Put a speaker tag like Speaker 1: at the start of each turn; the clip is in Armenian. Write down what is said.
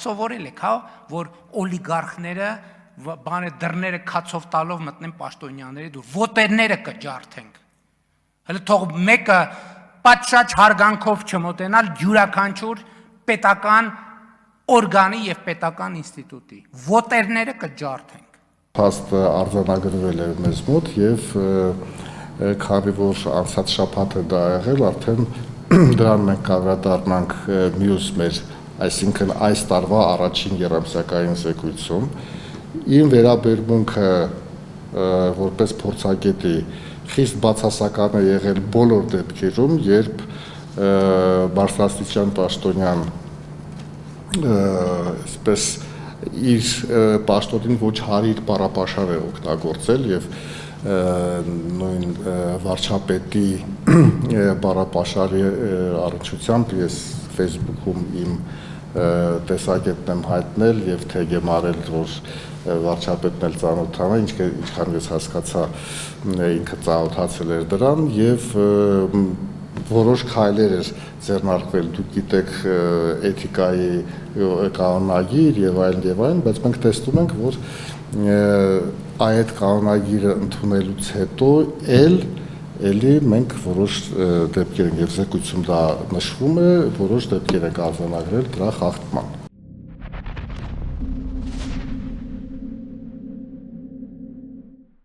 Speaker 1: սովորել եք, հա, որ օլիգարխները բանը դռները քացով տալով մտնեն պաշտոնյաների դուր, ոտերները կջարդենք։ Հələ թող մեկը պատշաճ հարգանքով չմոտենալ յուրաքանչյուր պետական օրգանի եւ պետական ինստիտուտի, ոտերները կջարդենք։
Speaker 2: Փաստը արձանագրվել է մեզ մոտ եւ քանի որ անցած շաբաթը դա եղել, արդեն դրան մենք կավրադառնանք մյուս մեր, այսինքն այս տարվա առաջին երամսյակային զեկույցում։ Իմ վերաբերմունքը որպես փորձագետի խիստ բացասական է եղել բոլոր դեպքերում, երբ բարձրաստիճան պաշտոնյան այսպես իր պաշտոնին ոչ հարիր բառապաշար է օգտագործել եւ նույն վարչապետի բառապաշարի առնչությամբ ես Facebook-ում իմ տեսակետն եմ հայտնել եւ թեգ եմ արել, որ վարչապետն էլ ծանոթանա, ինչքան ես հասկացա ինքը ծանոթացել էր դրան եւ որոշ քայլեր էր ձեռնարկվել, դուք գիտեք էթիկայի կանոնագիր եւ այլն, բայց մենք տեսնում ենք, որ այդ կանոնագիրը ընդունելուց հետո էլի մենք որոշ դեպքեր ենք եւ զեկույցում դա նշվում է, որոշ դեպքեր ենք արձանագրել դրա խախտման։